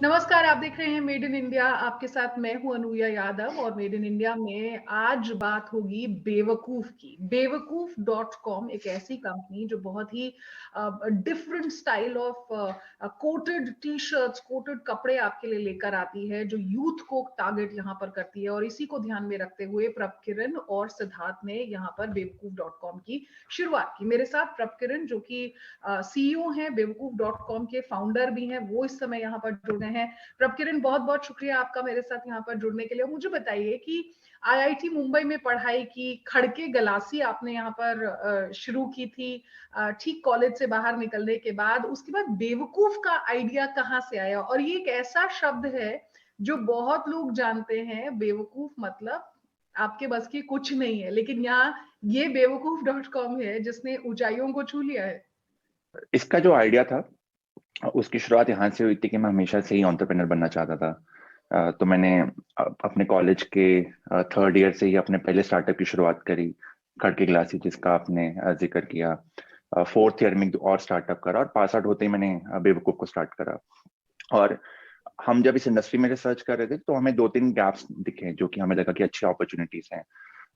नमस्कार, आप देख रहे हैं मेड इन इंडिया। आपके साथ मैं हूं अनूया यादव और मेड इन इंडिया में आज बात होगी बेवकूफ की। बेवकूफ डॉट कॉम एक ऐसी कंपनी जो बहुत ही different style of coated T shirts, coated कपड़े आपके लिए लेकर आती है, जो यूथ को टारगेट यहाँ पर करती है। और इसी को ध्यान में रखते हुए प्रभकिरण और सिद्धार्थ ने यहाँ पर बेवकूफ डॉट कॉम की शुरुआत की। मेरे साथ प्रभकिरण जो कि सीईओ हैं, बेवकूफ डॉट कॉम के फाउंडर भी हैं, वो इस समय यहाँ पर जुड़ गए हैं। प्रभकिरण, बहुत बहुत शुक्रिया आपका मेरे साथ यहाँ पर जुड़ने के लिए। मुझे बताइए कि आईआईटी मुंबई में पढ़ाई की, खड़के गलासी आपने यहाँ पर शुरू की थी ठीक कॉलेज से बाहर निकलने के बाद। उसके बाद बेवकूफ का आइडिया कहाँ से आया? और ये एक ऐसा शब्द है जो बहुत लोग जानते हैं, बेवकूफ मतलब आपके बस की कुछ नहीं है, लेकिन यहाँ ये बेवकूफ डॉट कॉम है जिसने ऊंचाइयों को छू लिया है। इसका जो आइडिया था उसकी शुरुआत यहाँ से हुई थी कि मैं हमेशा से ही एंटरप्रेन्योर बनना चाहता था। तो मैंने अपने कॉलेज के थर्ड ईयर से ही अपने पहले स्टार्टअप की शुरुआत करी, खड़के ग्लासी, जिसका आपने जिक्र किया। फोर्थ ईयर में एक और स्टार्टअप करा और पास आउट होते ही मैंने बेवकूफ को स्टार्ट करा। और हम जब इस इंडस्ट्री में रिसर्च कर रहे थे तो हमें दो तीन गैप्स दिखे जो कि हमें लगा कि अच्छी अपॉर्चुनिटीज हैं।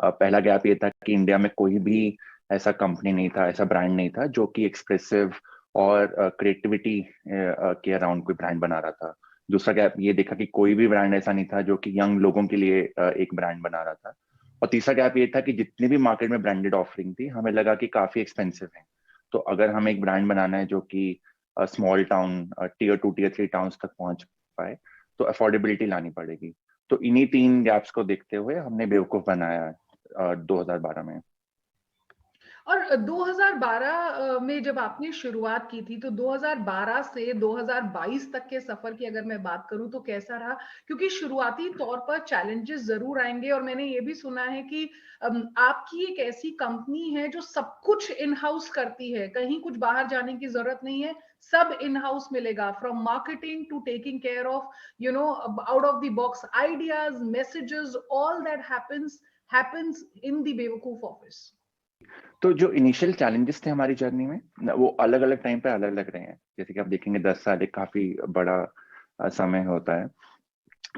पहला गैप ये था कि इंडिया में कोई भी ऐसा कंपनी नहीं था, ऐसा ब्रांड नहीं था जो कि एक्सप्रेसिव और क्रिएटिविटी के अराउंड कोई ब्रांड बना रहा था। दूसरा गैप ये देखा कि कोई भी ब्रांड ऐसा नहीं था जो कि यंग लोगों के लिए एक ब्रांड बना रहा था। और तीसरा गैप ये था कि जितनी भी मार्केट में ब्रांडेड ऑफरिंग थी हमें लगा कि काफी एक्सपेंसिव है। तो अगर हमें एक ब्रांड बनाना है जो कि small town, tier 2 tier 3 towns तक पहुंच पाए, तो अफोर्डेबिलिटी लानी पड़ेगी। तो इन्हीं तीन गैप्स को देखते हुए हमने बेवकूफ बनाया 2012 में। और 2012 में जब आपने शुरुआत की थी, तो 2012 से 2022 तक के सफर की अगर मैं बात करूं तो कैसा रहा? क्योंकि शुरुआती तौर पर चैलेंजेस जरूर आएंगे, और मैंने ये भी सुना है कि आपकी एक ऐसी कंपनी है जो सब कुछ इन हाउस करती है, कहीं कुछ बाहर जाने की जरूरत नहीं है, सब इन हाउस मिलेगा, from marketing to taking care of out of the box ideas, messages, all that happens in the बेवकूफ ऑफिस। तो जो इनिशियल चैलेंजेस थे हमारी जर्नी में वो अलग अलग टाइम पे अलग अलग रहे हैं। जैसे कि आप देखेंगे 10 साल एक काफी बड़ा समय होता है।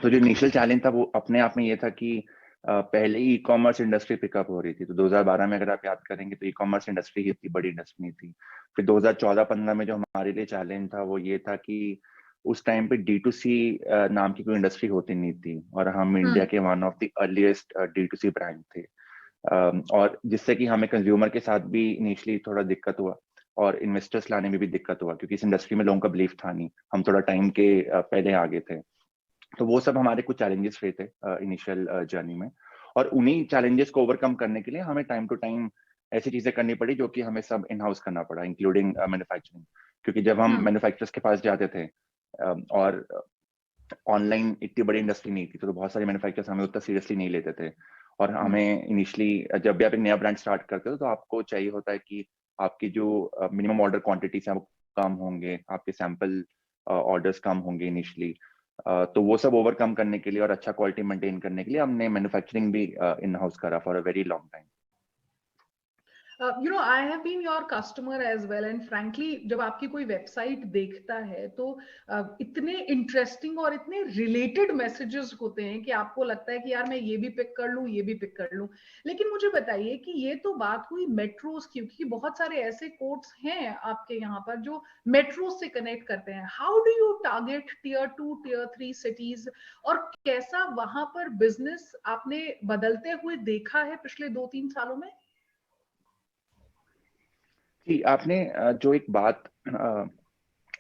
तो जो इनिशियल चैलेंज था वो अपने आप में ये था कि पहले ही ई कॉमर्स इंडस्ट्री पिकअप हो रही थी। तो 2012 में अगर आप याद करेंगे तो ई कॉमर्स इंडस्ट्री इतनी बड़ी इंडस्ट्री नहीं थी। फिर 2014-15 में जो हमारे लिए चैलेंज था वो ये था कि उस टाइम पे D2C नाम की कोई इंडस्ट्री होती नहीं थी, और हम इंडिया के one of the earliest D2C brand थे। और जिससे कि हमें कंज्यूमर के साथ भी इनिशियली थोड़ा दिक्कत हुआ और इन्वेस्टर्स लाने में भी दिक्कत हुआ, क्योंकि इस इंडस्ट्री में लोगों का बिलीफ था नहीं, हम थोड़ा टाइम के पहले आगे थे। तो वो सब हमारे कुछ चैलेंजेस रहे थे इनिशियल जर्नी में। और उन्हीं चैलेंजेस को ओवरकम करने के लिए हमें टाइम टू टाइम ऐसी चीजें करनी पड़ी जो कि हमें सब इन हाउस करना पड़ा, इंक्लूडिंग मैन्युफैक्चरिंग। क्योंकि जब हम हम्म। मैन्युफैक्चरर्स के पास जाते थे और ऑनलाइन इतनी बड़ी इंडस्ट्री नहीं थी, तो बहुत सारे मैन्युफैक्चरर्स हमें उतना सीरियसली नहीं लेते थे। और हमें इनिशियली जब भी आप एक नया ब्रांड स्टार्ट करते हो तो आपको चाहिए होता है कि आपकी जो मिनिमम ऑर्डर क्वांटिटीज है वो कम होंगे, आपके सैंपल ऑर्डर्स कम होंगे इनिशियली। तो वो सब ओवरकम करने के लिए और अच्छा क्वालिटी मेंटेन करने के लिए हमने मैन्युफैक्चरिंग भी इन हाउस करा for a very long time. I have been your customer as well, and frankly जब आपकी कोई वेबसाइट देखता है तो इतने इंटरेस्टिंग और इतने रिलेटेड मैसेजेस होते हैं कि आपको लगता है कि यार मैं ये भी पिक कर लूं, ये भी पिक कर लूं। लेकिन मुझे बताइए कि ये तो बात हुई मेट्रोस की, क्योंकि बहुत सारे ऐसे कोड्स हैं आपके यहाँ पर जो मेट्रो से कनेक्ट करते हैं। How do you target tier 2 tier 3 cities, और कैसा वहां पर बिजनेस आपने बदलते हुए देखा है पिछले 2-3 सालों में? जी, आपने जो एक बात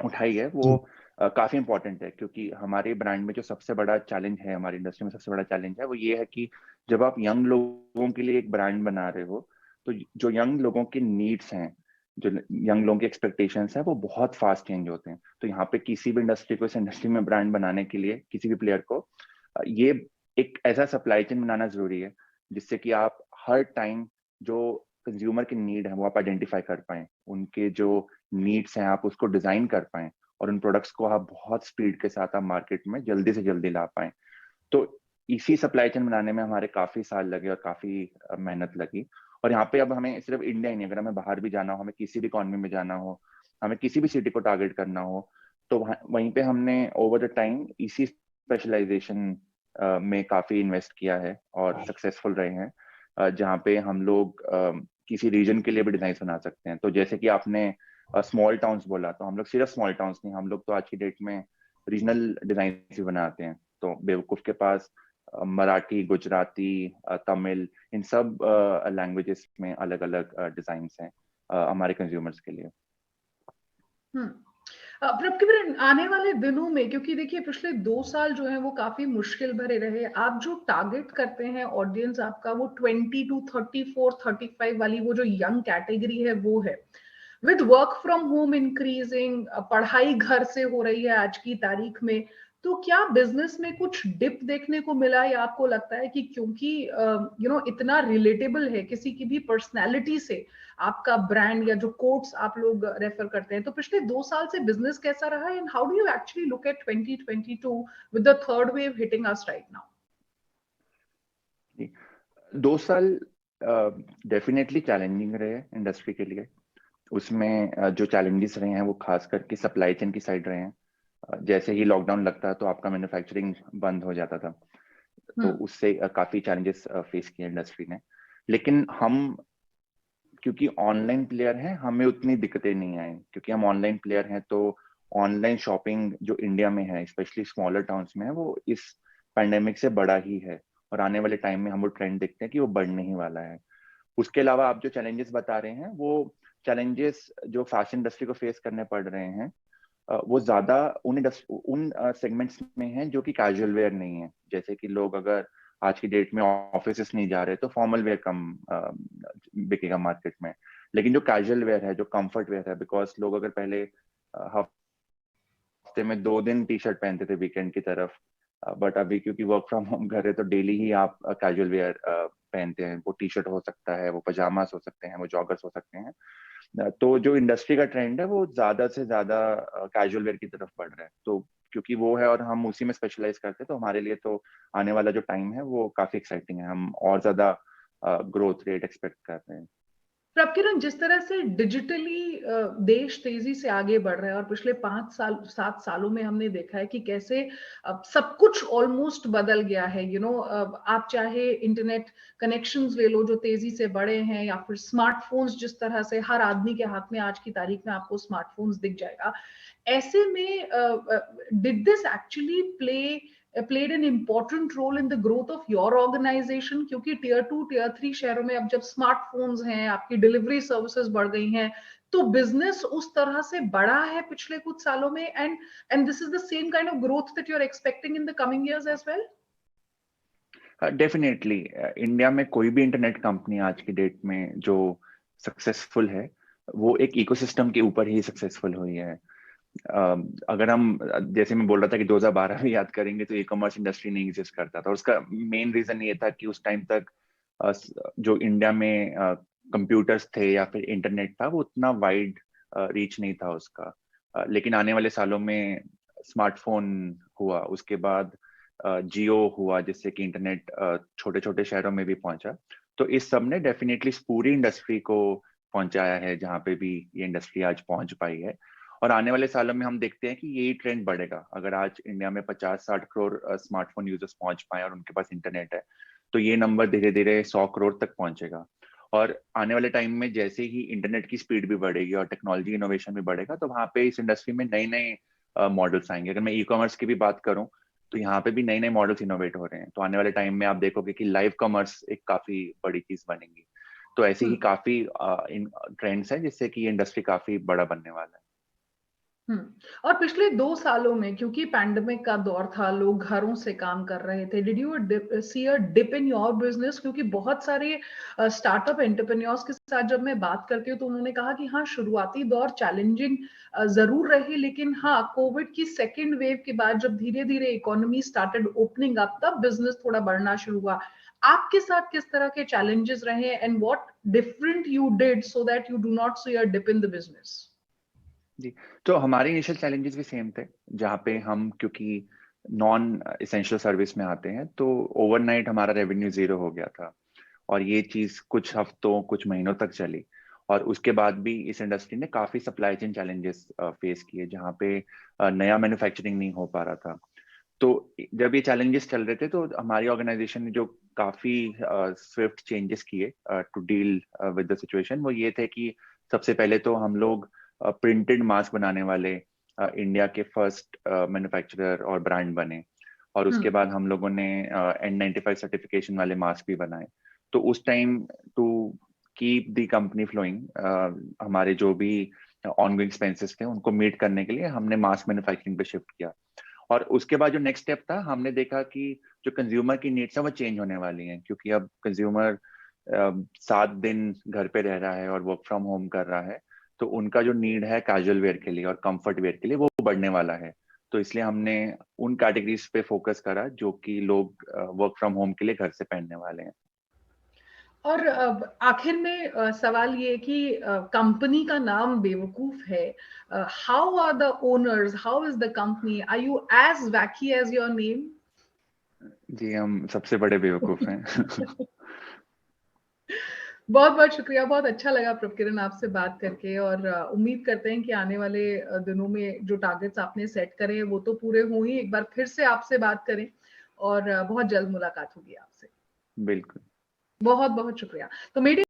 उठाई है वो काफी इंपॉर्टेंट है, क्योंकि हमारे ब्रांड में जो सबसे बड़ा चैलेंज है, हमारी इंडस्ट्री में सबसे बड़ा चैलेंज है, वो ये है कि जब आप यंग लोगों के लिए एक ब्रांड बना रहे हो तो जो यंग लोगों के नीड्स हैं, जो यंग लोगों की एक्सपेक्टेशंस हैं, वो बहुत फास्ट चेंज होते हैं। तो यहाँ पे किसी भी इंडस्ट्री को, इस इंडस्ट्री में ब्रांड बनाने के लिए किसी भी प्लेयर को ये एक ऐसा सप्लाई चेन बनाना जरूरी है जिससे कि आप हर टाइम जो कंज्यूमर की नीड है वो आप आइडेंटिफाई कर पाएं, उनके जो नीड्स हैं आप उसको डिजाइन कर पाएं, और उन प्रोडक्ट्स को आप बहुत स्पीड के साथ आप मार्केट में जल्दी से जल्दी ला पाएं। तो इसी सप्लाई चेन बनाने में हमारे काफी साल लगे और काफी मेहनत लगी। और यहाँ पे अब हमें सिर्फ इंडिया ही नहीं, अगर हमें बाहर भी जाना हो, हमें किसी भी इकॉनमी में जाना हो, हमें किसी भी सिटी को टारगेट करना हो, तो वहीं पे हमने ओवर द टाइम इसी स्पेशलाइजेशन में काफी इन्वेस्ट किया है और सक्सेसफुल रहे हैं, जहाँ पे हम लोग किसी रीजन के लिए भी डिजाइन बना सकते हैं। तो जैसे कि आपने स्मॉल टाउन्स बोला, तो हम लोग सिर्फ स्मॉल टाउन्स नहीं, हम लोग तो आज की डेट में रीजनल डिजाइन भी बनाते हैं। तो बेवकूफ के पास मराठी, गुजराती, तमिल, इन सब लैंग्वेजेस में अलग अलग डिजाइन्स हैं हमारे कंज्यूमर्स के लिए। हम्म। प्रॉब्लम आने वाले दिनों में, क्योंकि देखिए पिछले 2 साल जो है वो काफी मुश्किल भरे रहे, आप जो टारगेट करते हैं ऑडियंस आपका, वो 20 to 34 35 वाली वो जो यंग कैटेगरी है वो है। With work from home increasing, पढ़ाई घर से हो रही है आज की तारीख में, तो क्या बिजनेस में कुछ डिप देखने को मिला, या आपको लगता है कि क्योंकि इतना रिलेटेबल है किसी की भी पर्सनैलिटी से आपका ब्रांड या जो कोट्स आप लोग रेफर करते हैं, तो पिछले 2 साल से बिजनेस कैसा रहा, and how do you actually look at 2022 with the third wave hitting us right now? 2 साल डेफिनेटली चैलेंजिंग रहे इंडस्ट्री के लिए। उसमें जो चैलेंजेस रहे हैं वो खास करके सप्लाई चेन की साइड रहे हैं। जैसे ही लॉकडाउन लगता है तो आपका मैन्युफैक्चरिंग बंद हो जाता था, तो उससे काफी चैलेंजेस फेस किए इंडस्ट्री ने। लेकिन हम क्योंकि ऑनलाइन प्लेयर हैं, हमें उतनी दिक्कतें नहीं आई, क्योंकि हम ऑनलाइन प्लेयर हैं। तो ऑनलाइन शॉपिंग जो इंडिया में है, स्पेशली स्मॉलर टाउन्स में है, वो इस पैंडेमिक से बड़ा ही है, और आने वाले टाइम में हम वो ट्रेंड देखते हैं कि वो बढ़ने ही वाला है। उसके अलावा आप जो चैलेंजेस बता रहे हैं, वो चैलेंजेस जो फैशन इंडस्ट्री को फेस करने पड़ रहे हैं, वो ज्यादा उन सेगमेंट्स में हैं जो कि कैजुअल वेयर नहीं है। जैसे कि लोग अगर आज की डेट में ऑफिस नहीं जा रहे तो फॉर्मल वेयर कम बिकेगा मार्केट में। लेकिन जो कैजुअल वेयर है, जो कंफर्ट वेयर है, बिकॉज लोग अगर पहले हफ्ते में 2 दिन टी शर्ट पहनते थे वीकेंड की तरफ, बट अभी क्योंकि वर्क फ्रॉम होम कर रहे तो डेली ही आप कैजुअल वेयर पहनते हैं। वो टी शर्ट हो सकता है, वो पजामास हो सकते हैं, वो जॉगर्स हो सकते हैं। तो जो इंडस्ट्री का ट्रेंड है वो ज्यादा से ज्यादा कैजुअल वेयर की तरफ बढ़ रहा है। तो क्योंकि वो है और हम उसी में स्पेशलाइज करते हैं, तो हमारे लिए तो आने वाला जो टाइम है वो काफी एक्साइटिंग है। हम और ज्यादा ग्रोथ रेट एक्सपेक्ट कर रहे हैं। प्रकिरण, जिस तरह से डिजिटली देश तेजी से आगे बढ़ रहा है, और पिछले 5 साल 7 सालों में हमने देखा है कि कैसे सब कुछ ऑलमोस्ट बदल गया है। आप चाहे इंटरनेट कनेक्शंस ले लो जो तेजी से बढ़े हैं, या फिर स्मार्टफोन्स, जिस तरह से हर आदमी के हाथ में आज की तारीख में आपको स्मार्टफोन्स दिख जाएगा। ऐसे में did this actually played an important role in the growth of your organization? क्योंकि टियर 2 टियर 3 शहरों में अब जब स्मार्टफोन्स हैं, आपकी डिलीवरी सर्विसेज बढ़ गई हैं, तो बिजनेस उस तरह से बढ़ा है पिछले कुछ सालों में, and this is the same kind of growth that you are expecting in the coming years as well? Definitely India में कोई भी इंटरनेट कंपनी आज की डेट में जो सक्सेसफुल है, वो एक इकोसिस्टम के ऊपर ही सक्सेसफुल हुई है। अगर हम, जैसे मैं बोल रहा था कि 2012 में याद करेंगे तो ई कॉमर्स इंडस्ट्री नहीं एग्जिस्ट करता था। और उसका मेन रीजन ये था कि उस टाइम तक जो इंडिया में कंप्यूटर्स थे या फिर इंटरनेट था, वो उतना वाइड रीच नहीं था उसका। लेकिन आने वाले सालों में स्मार्टफोन हुआ, उसके बाद जियो हुआ, जिससे कि इंटरनेट छोटे छोटे शहरों में भी पहुंचा। तो इस सब ने डेफिनेटली पूरी इंडस्ट्री को पहुंचाया है जहाँ पे भी ये इंडस्ट्री आज पहुंच पाई है। और आने वाले सालों में हम देखते हैं कि यही ट्रेंड बढ़ेगा। अगर आज इंडिया में 50-60 करोड़ स्मार्टफोन यूजर्स पहुंच पाए और उनके पास इंटरनेट है, तो ये नंबर धीरे धीरे 100 करोड़ तक पहुंचेगा। और आने वाले टाइम में जैसे ही इंटरनेट की स्पीड भी बढ़ेगी और टेक्नोलॉजी इनोवेशन भी बढ़ेगा, तो वहाँ पे इस इंडस्ट्री में नए नए मॉडल्स आएंगे। अगर मैं ई कॉमर्स की भी बात करूँ, तो यहाँ पे भी नए नए मॉडल्स इनोवेट हो रहे हैं। तो आने वाले टाइम में आप देखोगे कि लाइव कॉमर्स एक काफी बड़ी चीज बनेगी। तो ऐसे ही काफी इन ट्रेंड्स हैं जिससे कि ये इंडस्ट्री काफी बड़ा बनने वाला है। और पिछले 2 सालों में, क्योंकि पैंडेमिक का दौर था, लोग घरों से काम कर रहे थे, did you see a dip in your business? क्योंकि बहुत सारे स्टार्टअप एंटरप्रेन्योर्स के साथ जब मैं बात करती हूँ तो उन्होंने कहा कि हाँ, शुरुआती दौर चैलेंजिंग जरूर रहे, लेकिन हाँ, कोविड की सेकेंड वेव के बाद जब धीरे धीरे इकोनॉमी स्टार्टेड ओपनिंग अप, तब बिजनेस थोड़ा बढ़ना शुरू हुआ। आपके साथ किस तरह के चैलेंजेस रहे, and what different you did so that you do not see a dip in the business? जी, तो हमारे इनिशियल चैलेंजेस भी सेम थे, जहाँ पे हम क्योंकि नॉन एसेंशियल सर्विस में आते हैं, तो ओवरनाइट हमारा रेवेन्यू 0 हो गया था। और ये चीज कुछ हफ्तों, कुछ महीनों तक चली। और उसके बाद भी इस इंडस्ट्री ने काफी सप्लाई चेन चैलेंजेस फेस किए, जहाँ पे नया मैन्युफैक्चरिंग नहीं हो पा रहा था। तो जब ये चैलेंजेस चल रहे थे तो हमारी ऑर्गेनाइजेशन ने जो काफी स्विफ्ट चेंजेस किए to deal with the situation, वो ये थे कि सबसे पहले तो हम लोग प्रिंटेड मास्क बनाने वाले इंडिया के फर्स्ट मैन्युफैक्चरर और ब्रांड बने। और उसके बाद हम लोगों ने N95 सर्टिफिकेशन वाले मास्क भी बनाए। तो उस time to keep the company flowing, हमारे जो भी ऑनगोइंग एक्सपेंसेस थे उनको मीट करने के लिए हमने मास्क मैन्युफैक्चरिंग पे शिफ्ट किया। और उसके बाद जो नेक्स्ट स्टेप था, हमने देखा कि जो कंज्यूमर की नीड्स है वो चेंज होने वाली हैं, क्योंकि अब कंज्यूमर 7 दिन घर पे रह रहा है और वर्क फ्रॉम होम कर रहा है, तो उनका जो नीड है कैजुअल वेयर के लिए और कंफर्ट वेयर के लिए वो बढ़ने वाला है। तो इसलिए हमने उन कैटेगरीज पे फोकस करा जो कि लोग वर्क फ्रॉम होम के लिए घर से पहनने वाले हैं। और आखिर में सवाल ये कि कंपनी का नाम बेवकूफ है। How are the owners, how is the company, are you as wacky as your name? जी, हम सबसे बड़े बेवकूफ हैं। बहुत बहुत शुक्रिया, बहुत अच्छा लगा प्रभकिरण आपसे बात करके, और उम्मीद करते हैं कि आने वाले दिनों में जो टारगेट्स आपने सेट करे वो तो पूरे हों ही। एक बार फिर से आपसे बात करें और बहुत जल्द मुलाकात होगी आपसे। बिल्कुल। बहुत बहुत शुक्रिया। तो मेड